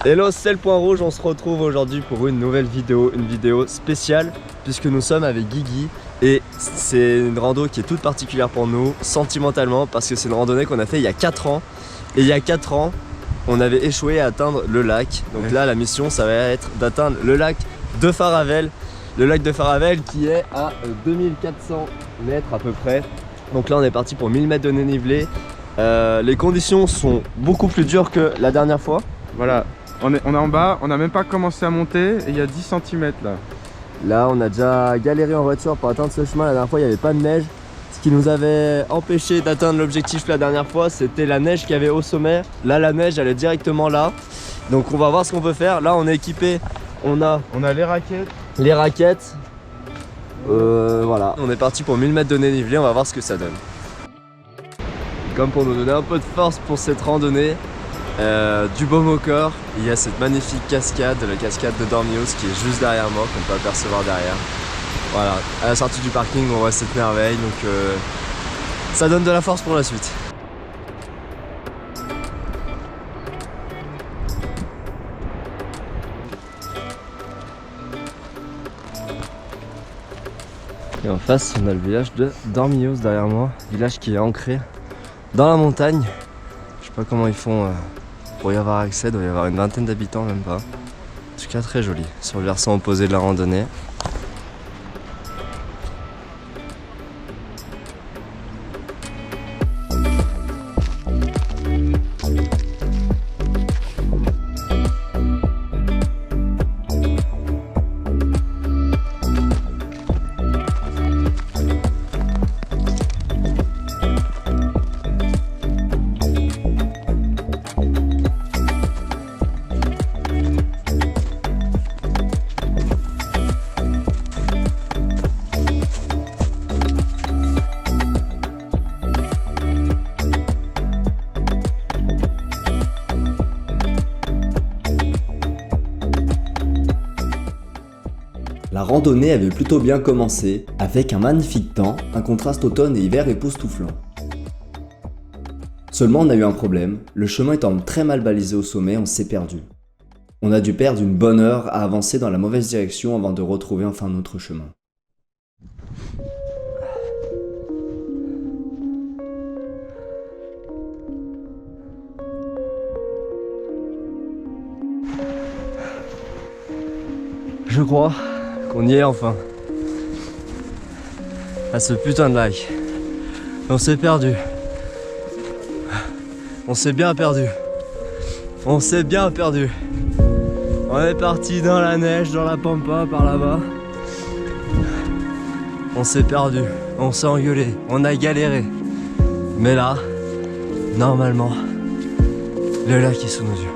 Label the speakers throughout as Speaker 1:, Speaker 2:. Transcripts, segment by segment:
Speaker 1: Hello, c'est le point rouge, on se retrouve aujourd'hui pour une nouvelle vidéo, une vidéo spéciale puisque nous sommes avec Guigui et c'est une rando qui est toute particulière pour nous sentimentalement parce que c'est une randonnée qu'on a fait il y a 4 ans et il y a 4 ans on avait échoué à atteindre le lac. Donc là la mission ça va être d'atteindre le lac de Faravel, le lac de Faravel qui est à 2400 mètres à peu près. Donc là on est parti pour 1000 mètres de dénivelé. Les conditions sont beaucoup plus dures que la dernière fois.
Speaker 2: Voilà. On est en bas, on n'a même pas commencé à monter et il y a 10 cm là.
Speaker 1: Là on a déjà galéré en voiture pour atteindre ce chemin. La dernière fois il n'y avait pas de neige. Ce qui nous avait empêché d'atteindre l'objectif la dernière fois, c'était la neige qu'il y avait au sommet. Là la neige elle est directement là. Donc on va voir ce qu'on peut faire. Là on est équipé, on a
Speaker 2: les raquettes.
Speaker 1: les raquettes. Voilà. On est parti pour 1000 mètres de dénivelé, on va voir ce que ça donne. Comme pour nous donner un peu de force pour cette randonnée, du baume au corps, il y a cette magnifique cascade, la cascade de Dormios qui est juste derrière moi, qu'on peut apercevoir derrière. Voilà, à la sortie du parking on voit cette merveille, donc ça donne de la force pour la suite. Et en face on a le village de Dormios derrière moi, village qui est ancré dans la montagne. Je sais pas comment ils font pour y avoir accès, il doit y avoir une vingtaine d'habitants, même pas. En tout cas très joli, sur le versant opposé de la randonnée.
Speaker 3: La randonnée avait plutôt bien commencé, avec un magnifique temps, un contraste automne et hiver époustouflant. Seulement on a eu un problème, le chemin étant très mal balisé au sommet, on s'est perdu. On a dû perdre une bonne heure à avancer dans la mauvaise direction avant de retrouver enfin notre chemin.
Speaker 1: Je crois qu'on y est enfin. À ce putain de lac. On s'est perdu. On s'est bien perdu. On s'est bien perdu. On est parti dans la neige, dans la pampa, par là-bas. On s'est perdu. On s'est engueulé. On a galéré. Mais là, normalement, le lac est sous nos yeux.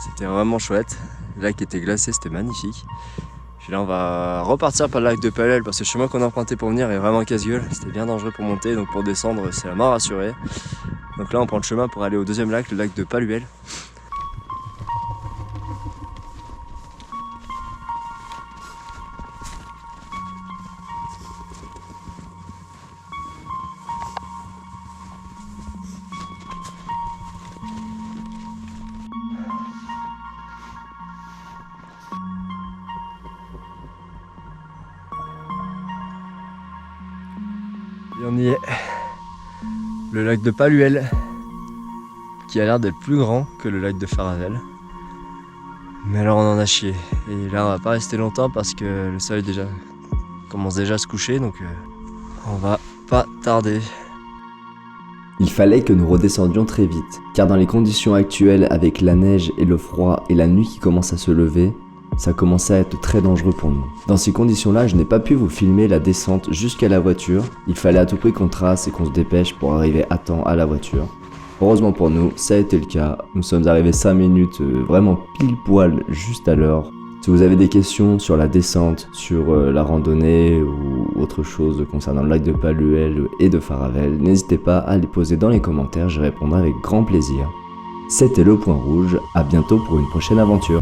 Speaker 1: C'était vraiment chouette. Le lac était glacé, c'était magnifique. Puis là on va repartir par le lac de Paluel parce que le chemin qu'on a emprunté pour venir est vraiment casse-gueule. C'était bien dangereux pour monter, donc pour descendre c'est la mort assurée. Donc là on prend le chemin pour aller au deuxième lac, le lac de Paluel. Et on y est. Le lac de Paluel, qui a l'air d'être plus grand que le lac de Faravel. Mais alors on en a chié. Et là on va pas rester longtemps parce que le soleil commence déjà à se coucher, donc on va pas tarder.
Speaker 3: Il fallait que nous redescendions très vite, car dans les conditions actuelles avec la neige et le froid et la nuit qui commence à se lever, ça commençait à être très dangereux pour nous. Dans ces conditions-là, je n'ai pas pu vous filmer la descente jusqu'à la voiture. Il fallait à tout prix qu'on trace et qu'on se dépêche pour arriver à temps à la voiture. Heureusement pour nous, ça a été le cas. Nous sommes arrivés 5 minutes vraiment pile poil juste à l'heure. Si vous avez des questions sur la descente, sur la randonnée ou autre chose concernant le lac de Paluel et de Faravel, n'hésitez pas à les poser dans les commentaires, j'y répondrai avec grand plaisir. C'était le Point Rouge, à bientôt pour une prochaine aventure.